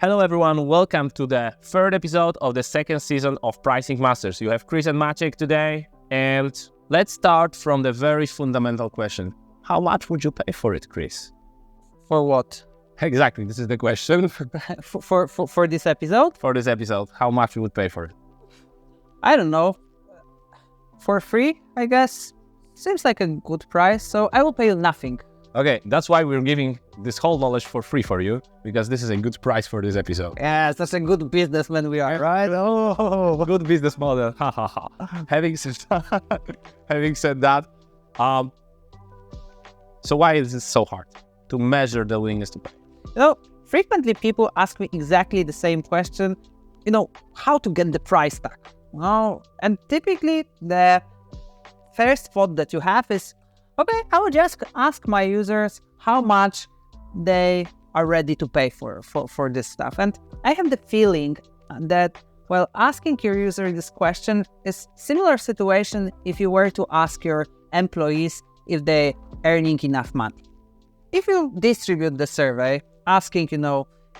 Hello everyone, welcome to the third episode of the second season of Pricing Masters. You have Kris and Maciej today, and let's start from the very fundamental question. How much would you pay for it, Kris? For what? Exactly, this is the question. For this episode? For this episode, how much you would pay for it? I don't know. For free, I guess. Seems like a good price, so I will pay you nothing. Okay, that's why we're giving this whole knowledge for free for you, because this is a good price for this episode. Yeah, such a good businessman we are, right? Oh, good business model. Ha ha ha. Having said that, so why is it so hard to measure the willingness to pay? Frequently people ask me exactly the same question, how to get the price tag. And typically the first thought that you have is, okay, I would just ask my users how much they are ready to pay for this stuff. And I have the feeling that, asking your user this question is similar situation if you were to ask your employees if they're earning enough money. If you distribute the survey asking,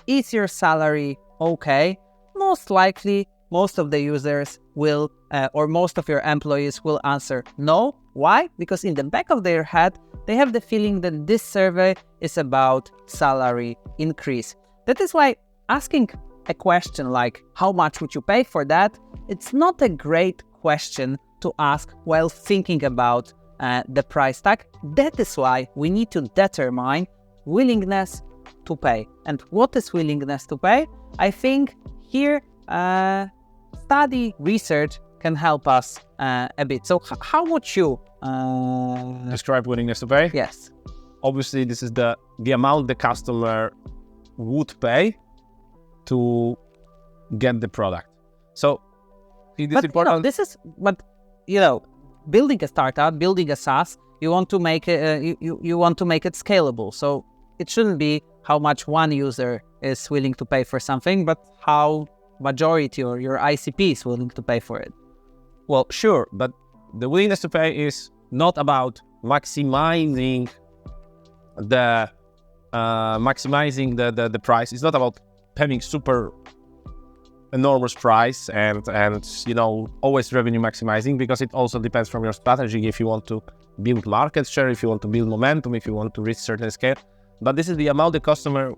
is your salary okay? Most likely, most of the users will, or most of your employees will answer no. Why? Because in the back of their head, they have the feeling that this survey is about salary increase. That is why asking a question like, how much would you pay for that? It's not a great question to ask while thinking about the price tag. That is why we need to determine willingness to pay. And what is willingness to pay? I think here study research can help us a bit. So how would you describe willingness to pay? Yes. Obviously, this is the amount the customer would pay to get the product. So it is important. Building a startup, building a SaaS, you want to make it, you want to make it scalable. So it shouldn't be how much one user is willing to pay for something, but how majority or your ICP is willing to pay for it. Well, sure, but the willingness to pay is not about maximizing the price. It's not about paying super enormous price and always revenue maximizing, because it also depends from your strategy. If you want to build market share, if you want to build momentum, if you want to reach certain scale. But this is the amount the customer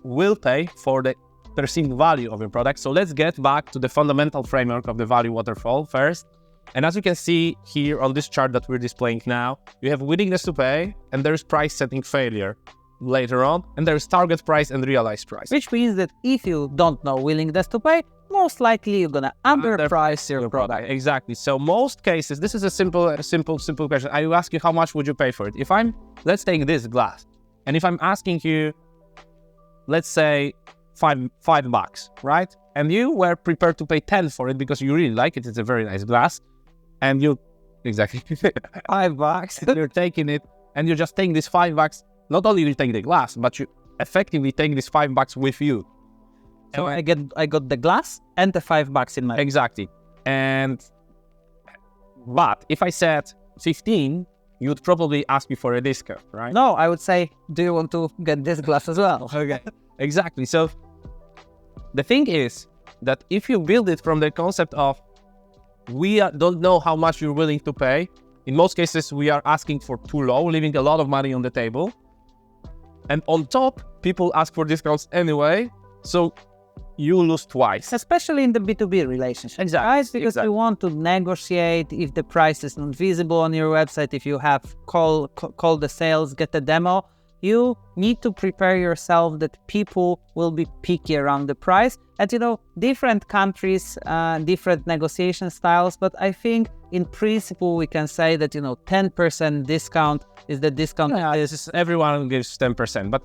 will pay for the perceived value of your product. So let's get back to the fundamental framework of the value waterfall first. And as you can see here on this chart that we're displaying now, you have willingness to pay, and there's price setting failure later on, and there's target price and realized price. Which means that if you don't know willingness to pay, most likely you're gonna underprice your product. Exactly. So most cases, this is a simple question. I will ask you how much would you pay for it. Let's take this glass, and if I'm asking you, let's say $5, right? And you were prepared to pay 10 for it because you really like it. It's a very nice glass. And you, exactly, $5. And you're taking it, and you're just taking this $5. Not only you take the glass, but you effectively take this $5 with you. So I got the glass and the $5 in my... Exactly. But if I said 15, you'd probably ask me for a discount, right? No, I would say, do you want to get this glass as well? Okay. Exactly. So the thing is that if you build it from the concept of we don't know how much you're willing to pay, in most cases we are asking for too low, leaving a lot of money on the table. And on top, people ask for discounts anyway, so you lose twice. Especially in the B2B relationship. Exactly. Right? Because you want to negotiate if the price is not visible on your website, if you have call the sales, get the demo. You need to prepare yourself that people will be picky around the price. And different countries, different negotiation styles, but I think in principle we can say that 10% discount is the discount. Yeah, everyone gives 10%. But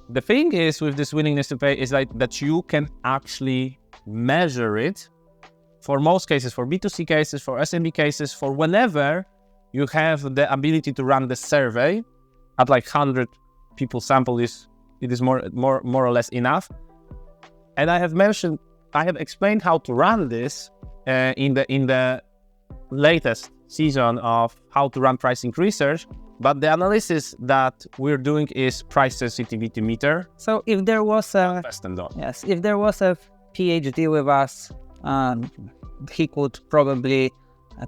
the thing is with this willingness to pay is that you can actually measure it for most cases, for B2C cases, for SMB cases, for whenever you have the ability to run the survey at 100 people sample. It is more or less enough. And I have explained how to run this in the latest season of how to run pricing research, but the analysis that we're doing is price sensitivity meter. So if there was a if there was a PhD with us, he could probably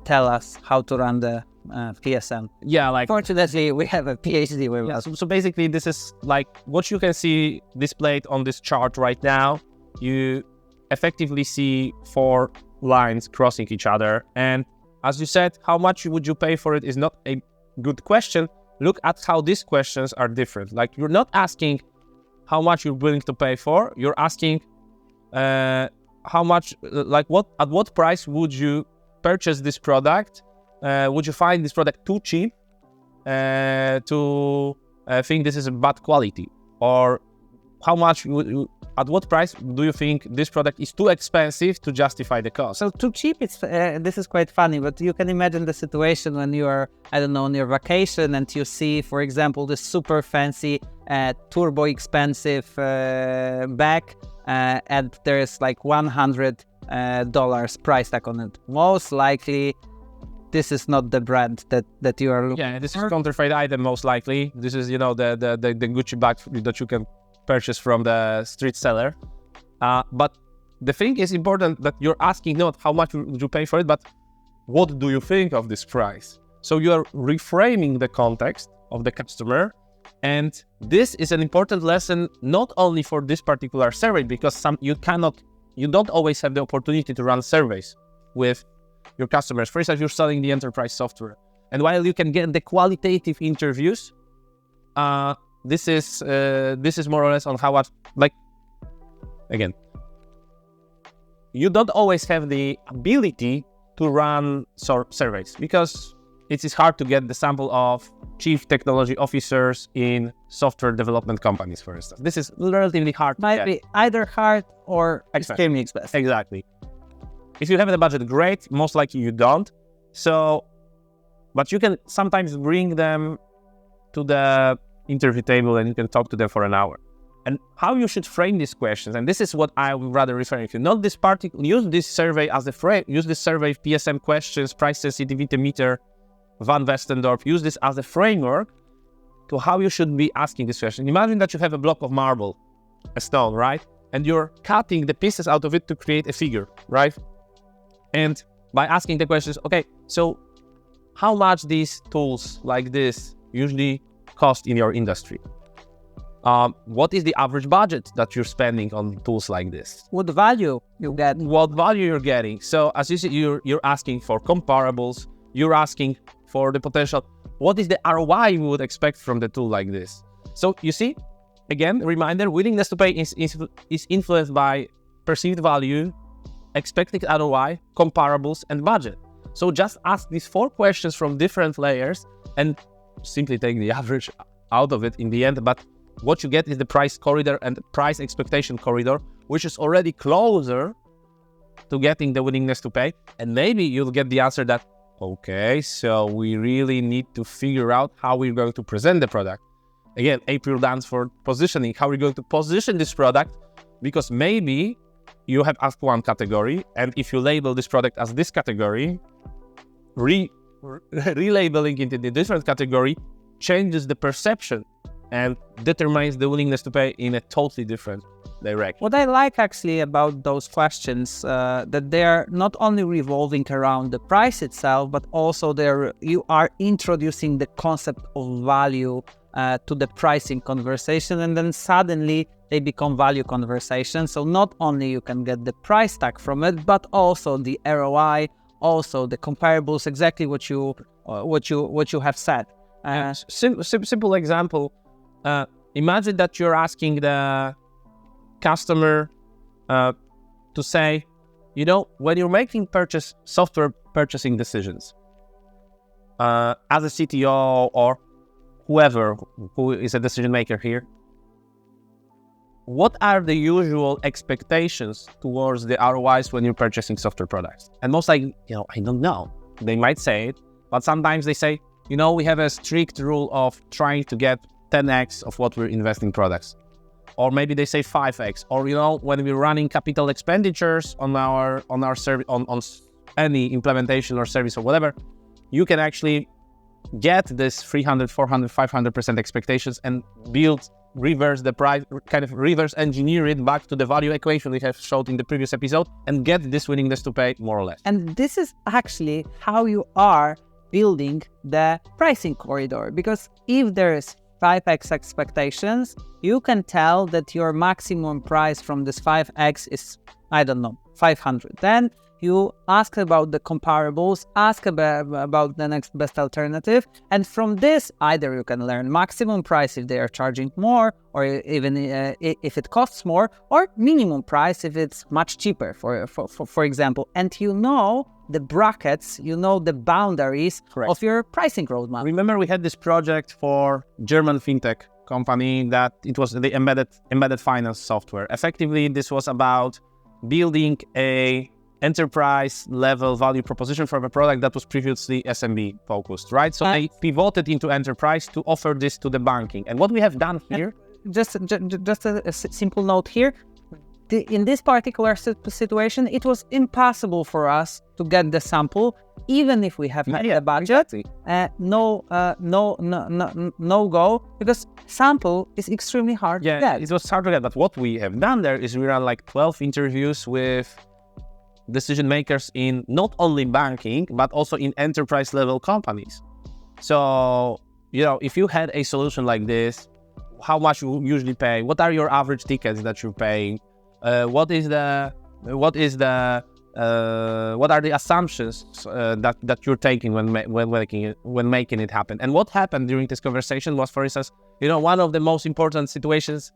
tell us how to run the PSM. Yeah, like fortunately we have a PhD with us. So basically this is like what you can see displayed on this chart right now. You effectively see 4 lines crossing each other, and as you said, how much would you pay for it is not a good question. Look at how these questions are different. Like, you're not asking how much you're willing to pay for, you're asking how much, like at what price would you purchase this product? Would you find this product too cheap to think this is a bad quality? Or how much at what price do you think this product is too expensive to justify the cost? So too cheap, it's this is quite funny, but you can imagine the situation when you are, I don't know, on your vacation and you see, for example, this super fancy, turbo expensive bag, and there is like $100 price tag on it. Most likely, this is not the brand that you are looking for. Yeah, this is counterfeit item most likely. This is, you know, the Gucci bag that you can purchase from the street seller. But the thing is important that you're asking not how much would you pay for it, but what do you think of this price? So you are reframing the context of the customer. And this is an important lesson, not only for this particular survey, because you don't always have the opportunity to run surveys with your customers. For instance, you're selling the enterprise software. And while you can get the qualitative interviews, this is more or less on how again, you don't always have the ability to run surveys because it is hard to get the sample of chief technology officers in software development companies, for instance. This is relatively hard. Might be either hard or extremely expensive. Exactly. If you have the budget, great. Most likely you don't. So, but you can sometimes bring them to the interview table and you can talk to them for an hour. And how you should frame these questions, and this is what I would rather refer to. Not this particular, use this survey as the frame, use this survey, PSM questions, price sensitivity meter, Van Westendorp, use this as a framework to how you should be asking this question. Imagine that you have a block of marble, a stone, right? And you're cutting the pieces out of it to create a figure, right? And by asking the questions, okay, so how much these tools like this usually cost in your industry? What is the average budget that you're spending on tools like this? What value you get? What value you're getting? So as you see, you're asking for comparables, you're asking for the potential. What is the ROI you would expect from the tool like this? So you see, again, reminder, willingness to pay is influenced by perceived value, expected ROI, comparables, and budget. So just ask these 4 questions from different layers and simply take the average out of it in the end. But what you get is the price corridor and price expectation corridor, which is already closer to getting the willingness to pay. And maybe you'll get the answer that, okay, so we really need to figure out how we're going to present the product. Again, April dance for positioning, how we're going to position this product, because maybe you have asked one category, and if you label this product as this category, relabeling it in a different category changes the perception and determines the willingness to pay in a totally different direction. What I like actually about those questions, that they are not only revolving around the price itself, but also you are introducing the concept of value to the pricing conversation, and then suddenly they become value conversations. So not only you can get the price tag from it, but also the ROI, also the comparables, exactly what you have said. Simple example. Imagine that you're asking the customer to say, you know, when you're making software purchasing decisions, as a CTO or whoever who is a decision maker here, what are the usual expectations towards the ROIs when you're purchasing software products? And most likely, you know, I don't know. They might say it, but sometimes they say, you know, we have a strict rule of trying to get 10x of what we're investing in products. Or maybe they say 5x. Or, you know, when we're running capital expenditures on our service, on any implementation or service or whatever, you can actually get this 300, 400, 500% expectations and reverse the price, kind of reverse engineer it back to the value equation we have showed in the previous episode and get this willingness to pay more or less. And this is actually how you are building the pricing corridor, because if there is 5x expectations, you can tell that your maximum price from this 5x is, I don't know, 500. Then you ask about the comparables, ask about the next best alternative, and from this, either you can learn maximum price if they are charging more, or even if it costs more, or minimum price if it's much cheaper, for example. And you know the brackets, you know the boundaries of your pricing roadmap. Remember, we had this project for German fintech company that it was the embedded finance software. Effectively, this was about building a enterprise level value proposition for a product that was previously SMB focused, right? So they pivoted into enterprise to offer this to the banking. And what we have done here, just a simple note here. In this particular situation, it was impossible for us to get the sample, even if we have had the budget. No go, because sample is extremely hard to get. It was hard to get. But what we have done there is we ran like 12 interviews with decision makers in not only banking, but also in enterprise level companies. So, if you had a solution like this, how much you usually pay? What are your average tickets that you're paying? What are the assumptions that you're taking when making it happen? And what happened during this conversation was, for instance, one of the most important situations.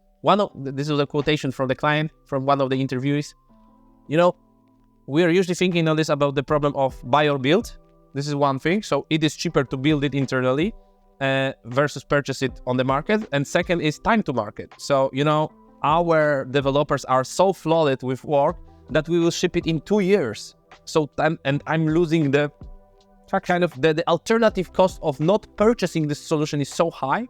This is a quotation from the client from one of the interviewees. We are usually thinking on this about the problem of buy or build. This is one thing. So it is cheaper to build it internally versus purchase it on the market. And second is time to market. So, our developers are so flooded with work that we will ship it in 2 years. So, and I'm losing the alternative cost of not purchasing this solution is so high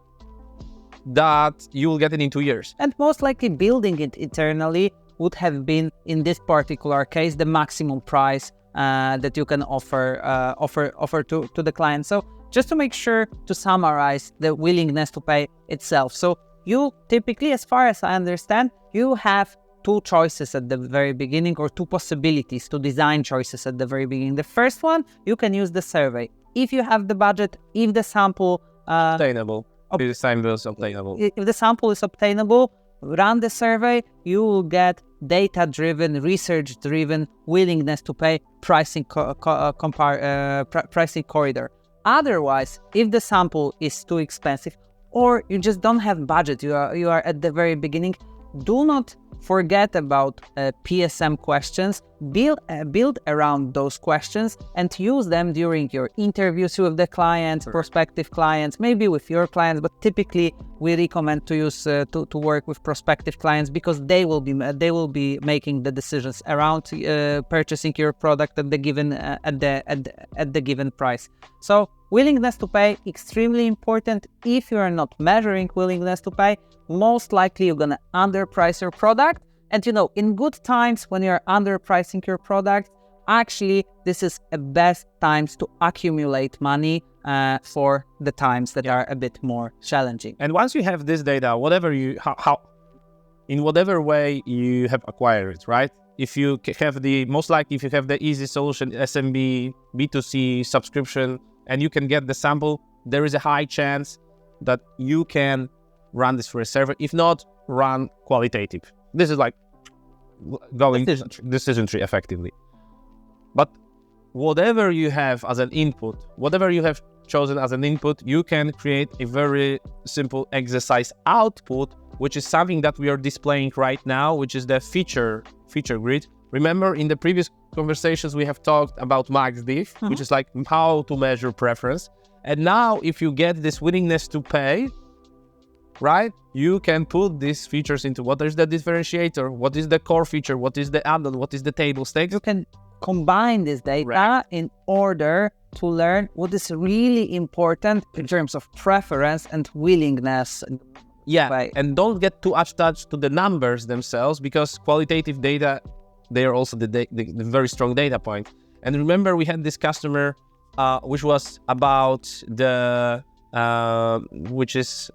that you will get it in 2 years. And most likely building it internally would have been, in this particular case, the maximum price that you can offer to the client. So just to make sure to summarize the willingness to pay itself. So you typically, as far as I understand, you have two choices at the very beginning, or two possibilities to design choices at the very beginning. The first one, you can use the survey. If you have the budget, if the sample obtainable. If the sample is obtainable. If the sample is obtainable, run the survey, you will get data-driven, research-driven willingness to pay pricing pricing corridor. Otherwise, if the sample is too expensive or you just don't have budget, you are at the very beginning, do not forget about PSM questions. Build around those questions and use them during your interviews with the clients, prospective clients, maybe with your clients, but typically we recommend to use to work with prospective clients, because they will be making the decisions around purchasing your product at the given at the given price. So willingness to pay, extremely important. If you are not measuring willingness to pay, most likely you're gonna underprice your product. And in good times, when you're underpricing your product, actually this is the best times to accumulate money for the times that are a bit more challenging. And once you have this data, in whatever way you have acquired it, right? If you have the easy solution, SMB, B2C subscription, and you can get the sample, there is a high chance that you can run this for a server. If not, run qualitative. This is like going decision tree effectively. But whatever you have as an input, whatever you have chosen as an input, you can create a very simple exercise output, which is something that we are displaying right now, which is the feature grid. Remember, in the previous conversations, we have talked about MaxDiff, which is like how to measure preference. And now, if you get this willingness to pay, right, you can put these features into what is the differentiator, what is the core feature, what is the add-on, what is the table stakes. You can combine this data in order to learn what is really important in terms of preference and willingness. And don't get too attached to the numbers themselves, because qualitative data, they are also the very strong data point. And remember, we had this customer which was about the which is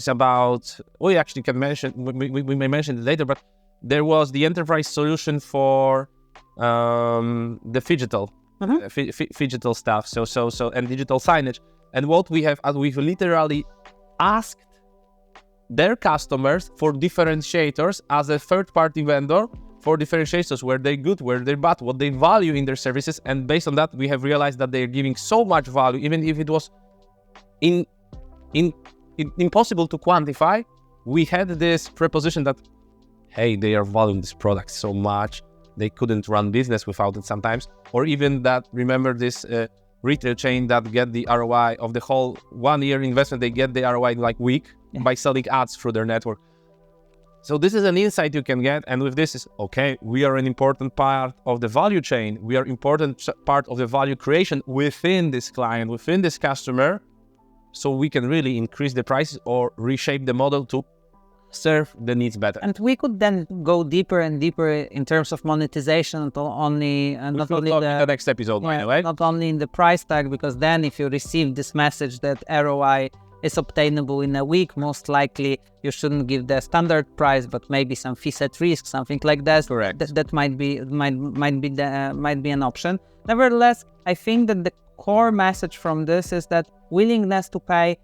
about, we actually can mention, we may mention it later, but there was the enterprise solution for the phygital phygital stuff, so and digital signage. And what we have, we've literally asked their customers for differentiators as a third-party vendor for differentiators, where they're good, where they're bad, what they value in their services. And based on that, we have realized that they're giving so much value, even if it was impossible to quantify. We had this preposition that, hey, they are valuing this product so much, they couldn't run business without it sometimes. Or even that, remember this retail chain that get the ROI of the whole 1 year investment, they get the ROI in like week by selling ads through their network. So this is an insight you can get, and with this is, okay, we are an important part of the value chain. We are important part of the value creation within this client, within this customer, so we can really increase the prices or reshape the model to serve the needs better. And we could then go deeper and deeper in terms of monetization, not only in the next episode, by the way. Not only in the price tag, because then if you receive this message that ROI is obtainable in a week, most likely you shouldn't give the standard price, but maybe some fees at risk, something like that. Correct. That might be an option. Nevertheless, I think that the core message from this is that willingness to pay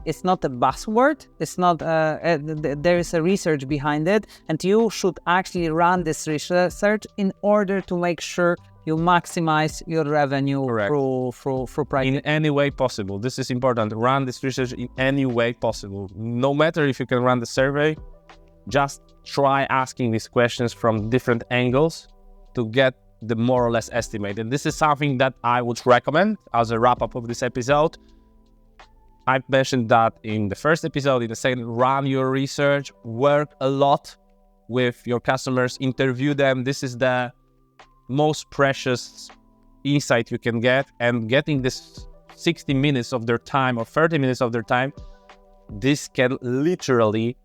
is not a buzzword. It's not. There is a research behind it, and you should actually run this research in order to make sure you maximize your revenue through pricing. In any way possible. This is important. Run this research in any way possible. No matter if you can run the survey, just try asking these questions from different angles to get the more or less estimate. And this is something that I would recommend as a wrap-up of this episode. I mentioned that in the first episode, in the second, run your research, work a lot with your customers, interview them. This is the most precious insight you can get, and getting this 60 minutes of their time or 30 minutes of their time, this can literally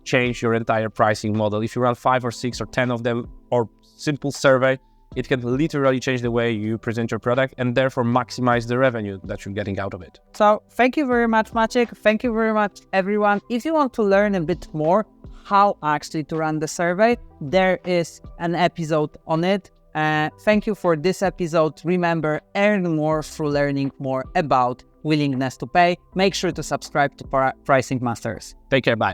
change your entire pricing model. If you run 5 or 6 or 10 of them, or simple survey, it can literally change the way you present your product and therefore maximize the revenue that you're getting out of it. So thank you very much, Maciej. Thank you very much, everyone. If you want to learn a bit more how actually to run the survey, there is an episode on it. Thank you for this episode. Remember, earn more through learning more about willingness to pay. Make sure to subscribe to Pricing Masters. Take care. Bye.